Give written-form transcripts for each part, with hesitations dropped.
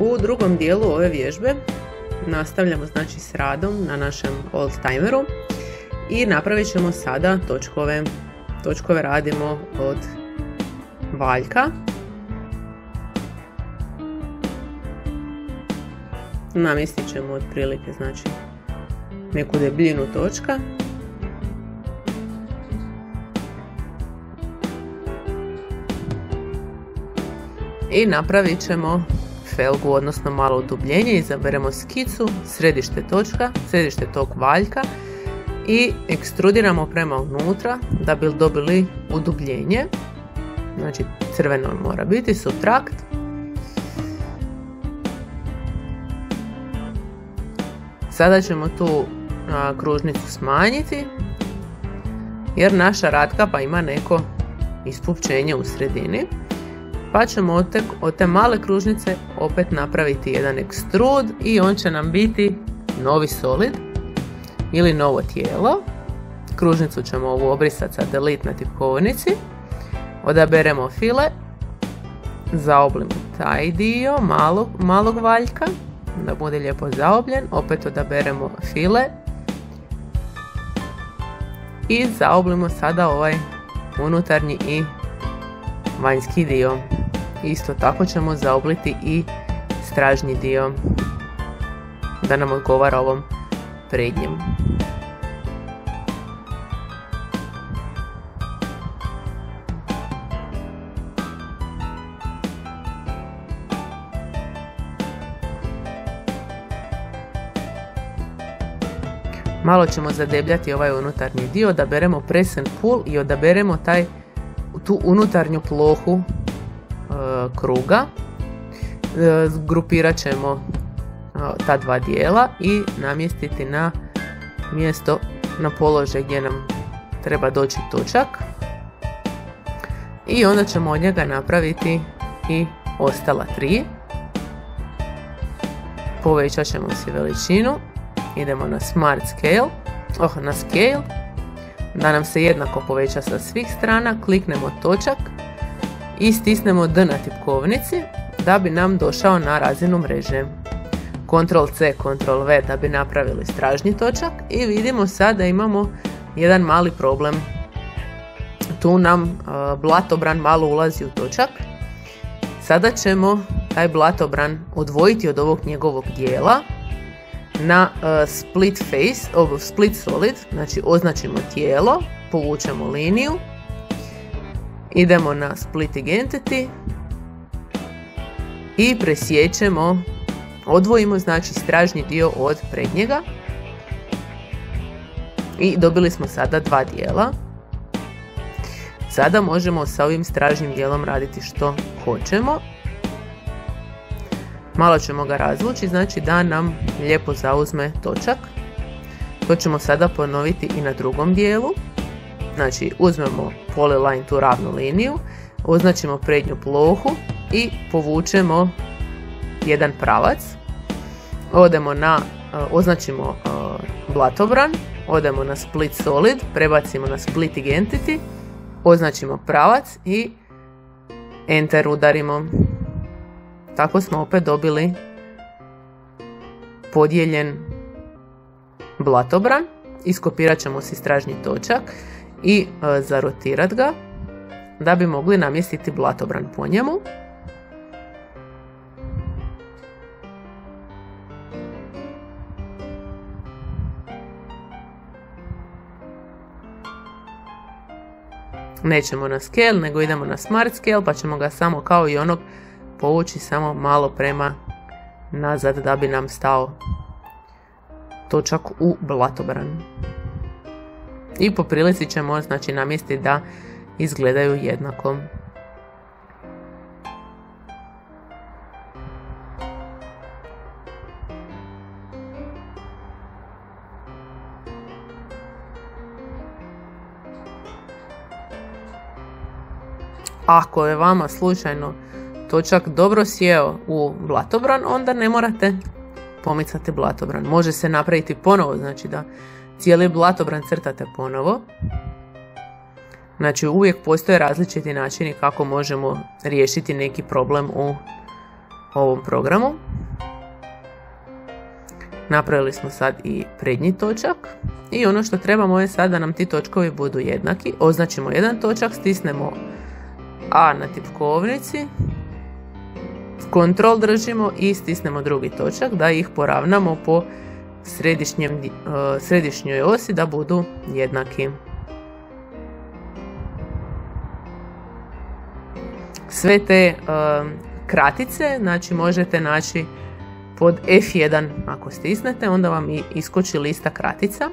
U drugom dijelu ove vježbe nastavljamo znači s radom na našem old timeru i napravit ćemo sada točkove. Točkove radimo od valjka. Namjestit ćemo otprilike znači neku debljinu točka. I napravit ćemo felgu, odnosno malo udubljenje. Izaberemo skicu, središte točka, središte tog valjka i ekstrudiramo prema unutra da bi dobili udubljenje. Znači crveno mora biti, subtrakt. Sada ćemo tu kružnicu smanjiti jer naša ratkapa ima neko ispupčenje u sredini. Pa ćemo od te male kružnice opet napraviti jedan ekstrud i on će nam biti novi solid ili novo tijelo. Kružnicu ćemo ovu obrisati sa delete na tipkovnici. Odaberemo file, zaoblimo taj dio malog valjka da bude lijepo zaobljen. Opet odaberemo file i zaoblimo sada ovaj unutarnji i vanjski dio. Isto tako ćemo zaobliti i stražnji dio da nam odgovara ovom prednjem. Malo ćemo zadebljati ovaj unutarnji dio, odaberemo press and pull i odaberemo tu unutarnju plohu kruga. Grupirat ćemo ta dva dijela i namjestiti na mjesto, na položaj gdje nam treba doći točak. I onda ćemo od njega napraviti i ostala tri. Povećat ćemo si veličinu. Idemo na Smart Scale, na Scale, da nam se jednako poveća sa svih strana, kliknemo točak i stisnemo D na tipkovnici da bi nam došao na razinu mreže. Ctrl C, Ctrl V da bi napravili stražnji točak i vidimo sad da imamo jedan mali problem. Tu nam blatobran malo ulazi u točak. Sada ćemo taj blatobran odvojiti od ovog njegovog dijela na split solid, znači označimo tijelo, povučemo liniju, idemo na splitting entity i presjećemo, odvojimo znači stražnji dio od prednjega i dobili smo sada dva dijela. Sada možemo sa ovim stražnjim dijelom raditi što hoćemo. Malo ćemo ga razvući, znači da nam lijepo zauzme točak. To ćemo sada ponoviti i na drugom dijelu. Znači uzmemo polyline, tu ravnu liniju, označimo prednju plohu i povučemo jedan pravac. Označimo blatobran, odemo na split solid, prebacimo na splitting entity, označimo pravac i enter udarimo. Tako smo opet dobili podijeljen blatobran. Iskopirat ćemo si stražnji točak i zarotirat ga da bi mogli namjestiti blatobran po njemu. Nećemo na scale, nego idemo na smart scale, pa ćemo ga samo kao i onog povući samo malo prema nazad da bi nam stao točak u blatobran. I po prilici ćemo znači namjestiti da izgledaju jednako. Ako je vama slučajno točak dobro sjeo u blatobran, onda ne morate pomicati blatobran. Može se napraviti ponovo, znači da cijeli blatobran crtate ponovo. Znači uvijek postoje različiti načini kako možemo riješiti neki problem u ovom programu. Napravili smo sad i prednji točak i ono što trebamo je sad da nam ti točkovi budu jednaki. Označimo jedan točak, stisnemo A na tipkovnici, Ctrl držimo i stisnemo drugi točak da ih poravnamo po središnjoj osi da budu jednaki. Sve te kratice znači možete naći pod F1 ako stisnete, onda vam i iskoči lista kratica.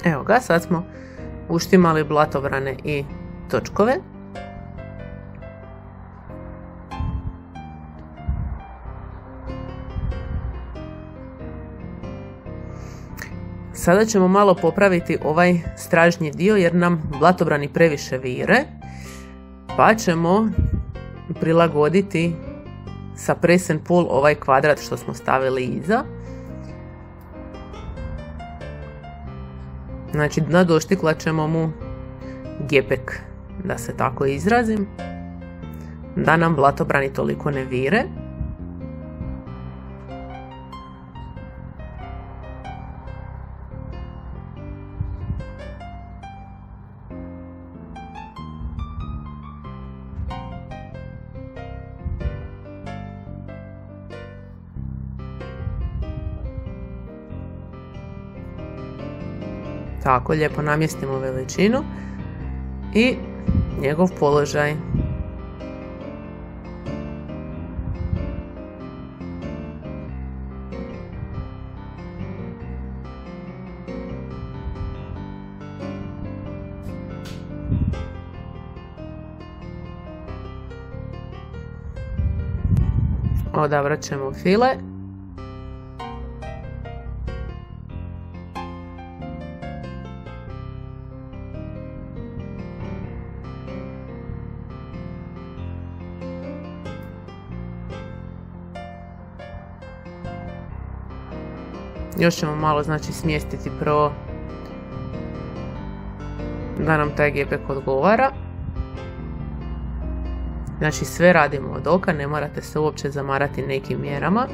Evo ga, sad smo uštimali blatobrane i točkove. Sada ćemo malo popraviti ovaj stražnji dio jer nam blatobrani previše vire, pa ćemo prilagoditi sa press and pull ovaj kvadrat što smo stavili iza. Znači nadoštiklat ćemo mu gepek, da se tako izrazim, da nam blatobrani toliko ne vire. Tako, lijepo namjestimo veličinu i njegov položaj. Odabrat ćemo file. Još ćemo malo znači smjestiti prvo da nam taj gepek odgovara. Znači sve radimo od oka, ne morate se uopće zamarati nekim mjerama.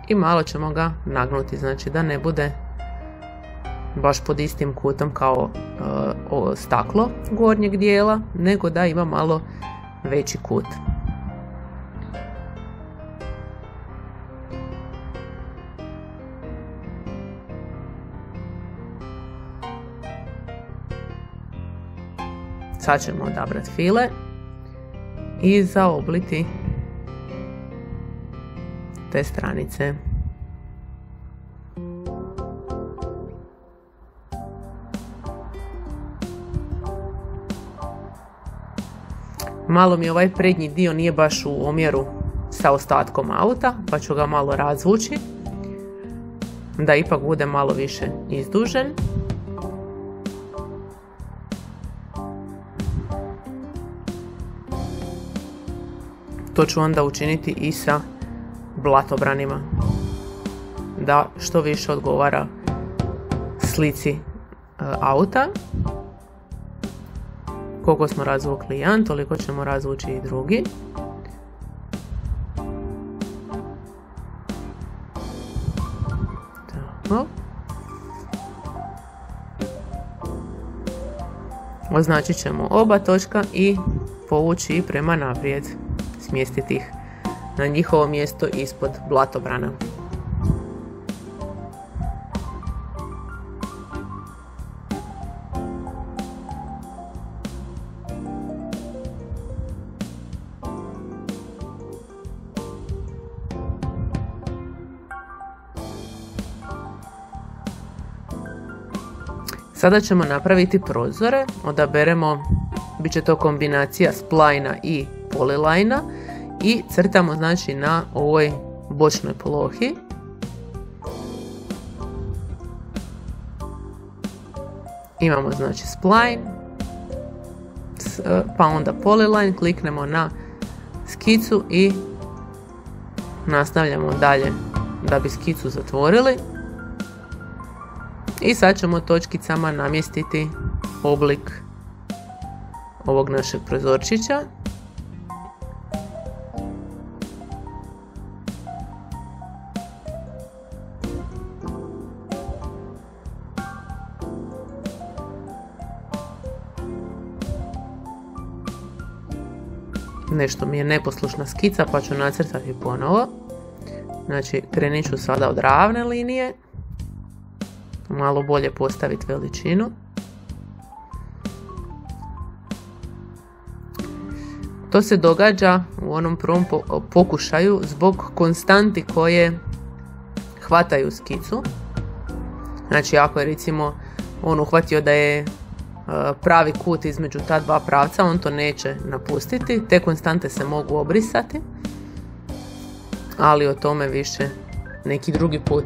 I malo ćemo ga nagnuti, znači da ne bude baš pod istim kutom kao staklo gornjeg dijela, nego da ima malo veći kut. Sad ćemo odabrati file i zaobliti te stranice. Malo mi ovaj prednji dio nije baš u omjeru sa ostatkom auta, pa ću ga malo razvući da ipak bude malo više izdužen. To ću onda učiniti i sa blatobranima, da što više odgovara slici auta. Koliko smo razvukli jedan, toliko ćemo razvući i drugi. Tako. Označit ćemo oba točka i povući ih prema naprijed. Smjestiti ih na njihovo mjesto ispod blatobrana. Sada ćemo napraviti prozore, odaberemo, bit će to kombinacija splajna i polilajna i crtamo znači na ovoj bočnoj plohi. Imamo znači spline, pa onda polyline, kliknemo na skicu i nastavljamo dalje da bi skicu zatvorili. I sad ćemo točkicama namjestiti oblik ovog našeg prozorčića. Nešto mi je neposlušna skica pa ću nacrtati ponovo. Znači krenit ću sada od ravne linije. Malo bolje postaviti veličinu. To se događa u onom prvom pokušaju zbog konstanti koje hvataju skicu. Znači ako je recimo on uhvatio da je pravi kut između ta dva pravca, on to neće napustiti. Te konstante se mogu obrisati, ali o tome više neki drugi put.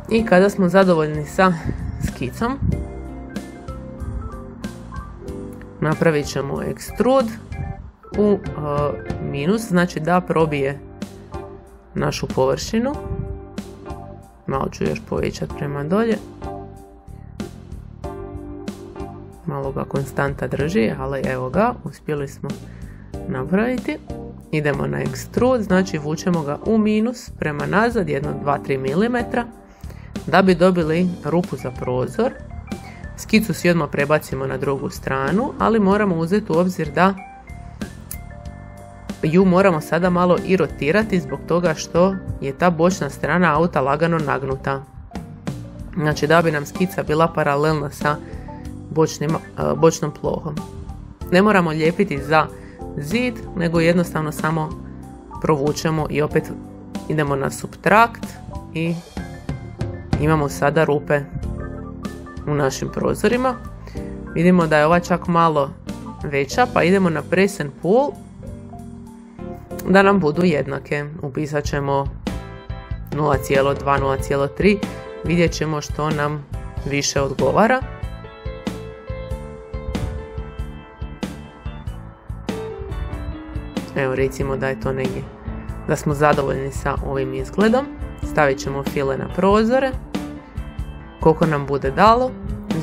I kada smo zadovoljni sa skicom, napravit ćemo extrude u minus, znači da probije našu površinu. Malo ću još povećati prema dolje. Malo ga konstanta drži, ali evo ga, uspjeli smo napraviti. Idemo na extrude, znači vučemo ga u minus prema nazad, 1, 2, 3 mm. Da bi dobili rupu za prozor, skicu si odmah prebacimo na drugu stranu, ali moramo uzeti u obzir da ju moramo sada malo i rotirati zbog toga što je ta bočna strana auta lagano nagnuta. Znači da bi nam skica bila paralelna sa bočnom plohom. Ne moramo lijepiti za zid, nego jednostavno samo provučemo i opet idemo na subtrakt i imamo sada rupe u našim prozorima. Vidimo da je ova čak malo veća, pa idemo na press and pull da nam budu jednake. Upisat ćemo 0,2, 0,3. Vidjet ćemo što nam više odgovara. Evo recimo da je to negdje, da smo zadovoljni sa ovim izgledom. Stavit ćemo file na prozore koliko nam bude dalo.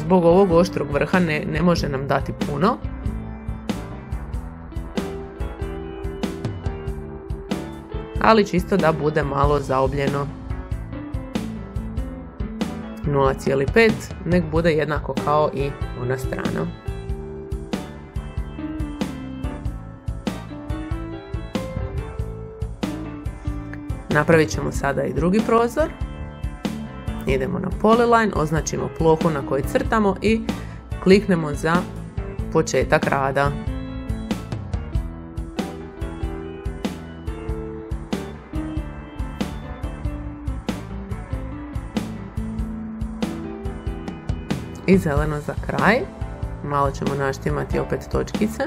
Zbog ovog oštrog vrha ne može nam dati puno. Ali čisto da bude malo zaobljeno. 0,5 nek bude jednako kao i ona strana. Napravit ćemo sada i drugi prozor. Idemo na polyline, označimo plohu na kojoj crtamo i kliknemo za početak rada. I zeleno za kraj. Malo ćemo naštimati opet točkice.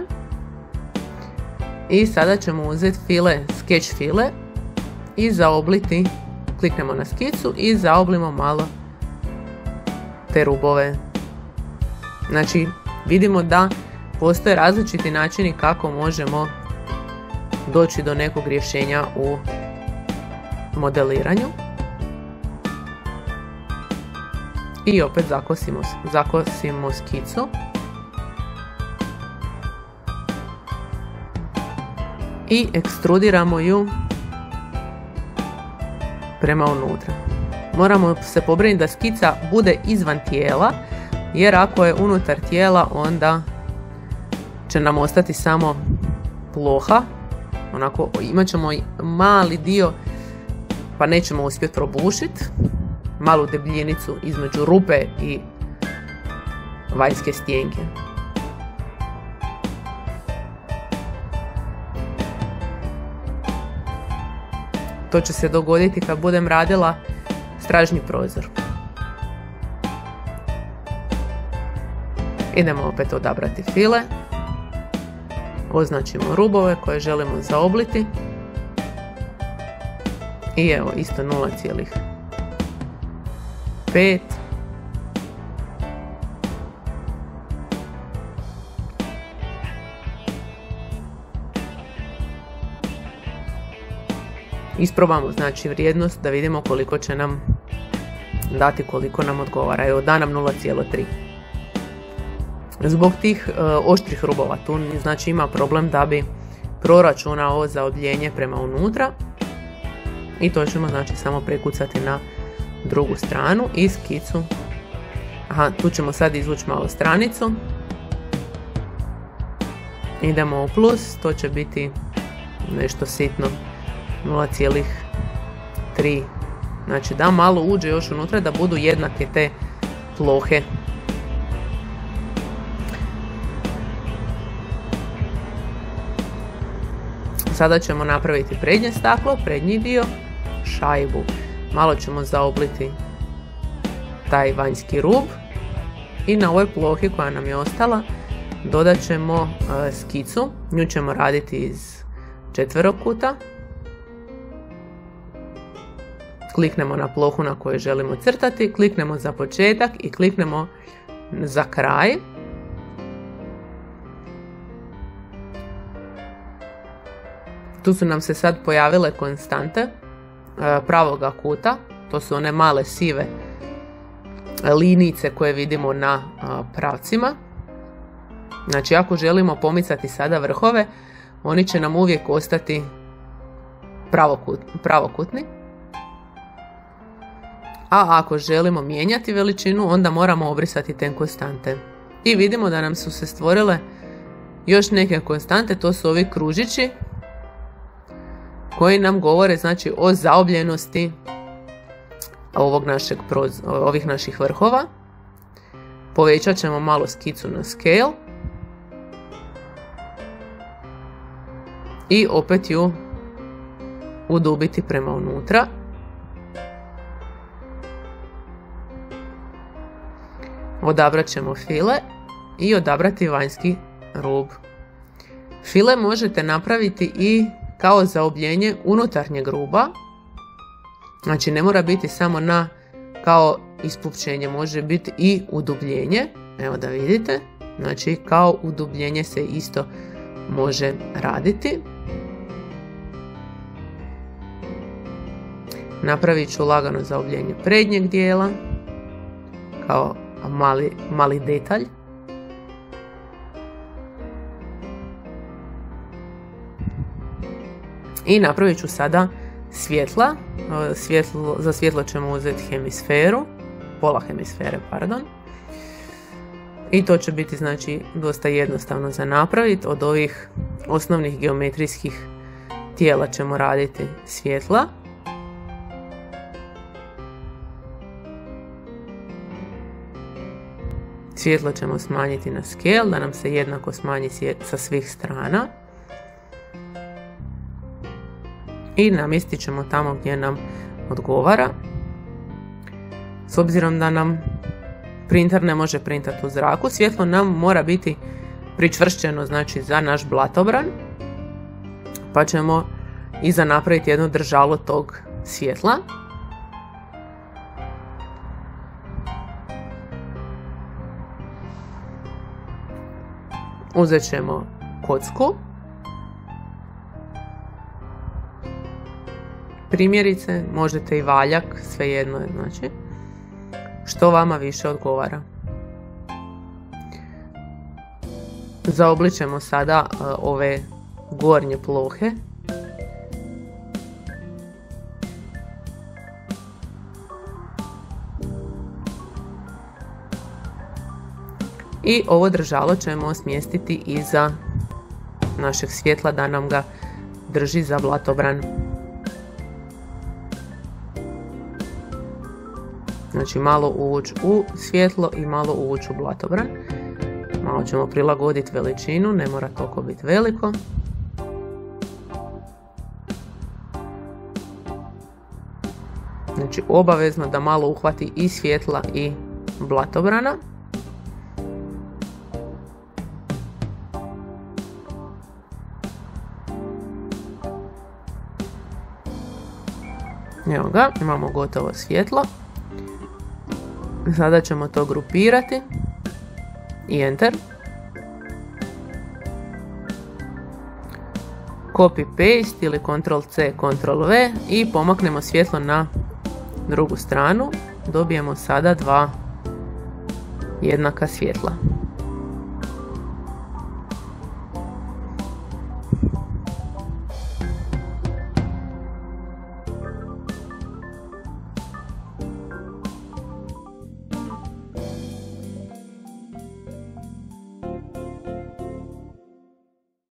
I sada ćemo uzeti file, sketch file i zaobliti. Kliknemo na skicu i zaoblimo malo te rubove. Znači vidimo da postoje različiti načini kako možemo doći do nekog rješenja u modeliranju. I opet zakosimo skicu. I ekstrudiramo ju prema unutra. Moramo se pobrinuti da skica bude izvan tijela, jer ako je unutar tijela onda će nam ostati samo ploha, onako imat ćemo mali dio pa nećemo uspjeti probušiti, malu debljinicu između rupe i vanjske stjenke. To će se dogoditi kad budem radila stražnji prozor. Idemo opet odabrati file, označimo rubove koje želimo zaobliti i evo isto 0,5. Isprobamo znači vrijednost da vidimo koliko će nam dati, koliko nam odgovara. Evo da nam 0,3. Zbog tih oštrih rubova tu znači ima problem da bi proračunao zaobljenje prema unutra i to ćemo znači samo prekucati na drugu stranu i skicu. Aha, tu ćemo sad izvući malo stranicu. Idemo u plus, to će biti nešto sitno 0,3. Znači da malo uđe još unutra, da budu jednake te plohe. Sada ćemo napraviti prednje staklo, prednji dio, šajbu. Malo ćemo zaobliti taj vanjski rub i na ovoj plohi koja nam je ostala dodat ćemo skicu. Nju ćemo raditi iz četverokuta. Kliknemo na plohu na kojoj želimo crtati, kliknemo za početak i kliknemo za kraj. Tu su nam se sad pojavile konstante pravoga kuta, to su one male sive linijice koje vidimo na pravcima. Znači ako želimo pomicati sada vrhove, oni će nam uvijek ostati pravokutni. A ako želimo mijenjati veličinu, onda moramo obrisati te konstante. I vidimo da nam su se stvorile još neke konstante, to su ovi kružići koji nam govore znači o zaobljenosti ovih naših vrhova. Povećat ćemo malo skicu na scale i opet ju udubiti prema unutra. Odabrat ćemo file i odabrati vanjski rub. File možete napraviti i kao zaobljenje unutarnjeg ruba. Znači ne mora biti samo na kao ispupčenje, može biti i udubljenje. Evo da vidite. Znači kao udubljenje se isto može raditi. Napravit ću lagano zaobljenje prednjeg dijela kao mali detalj. I napravit ću sada svjetla. Za svjetlo ćemo uzeti hemisferu, pola hemisfere, pardon. I to će biti znači dosta jednostavno za napraviti. Od ovih osnovnih geometrijskih tijela ćemo raditi svjetla. Svjetlo ćemo smanjiti na scale da nam se jednako smanji sa svih strana. I namjestit ćemo tamo gdje nam odgovara. S obzirom da nam printer ne može printati u zraku, svjetlo nam mora biti pričvršćeno znači za naš blatobran. Pa ćemo iza napraviti jedno držalo tog svjetla. Uzet ćemo kocku. Primjerice, možete i valjak, svejedno je znači, što vama više odgovara. Zaobličemo sada ove gornje plohe. I ovo držalo ćemo smjestiti iza našeg svjetla da nam ga drži za blatobran. Znači malo uvući u svjetlo i malo uvući u blatobran. Malo ćemo prilagoditi veličinu, ne mora toliko biti veliko. Znači obavezno da malo uhvati i svjetla i blatobrana. Evo ga, imamo gotovo svjetlo. Sada ćemo to grupirati i enter. Copy paste ili Ctrl C, Ctrl V i pomaknemo svjetlo na drugu stranu. Dobijemo sada dva jednaka svjetla.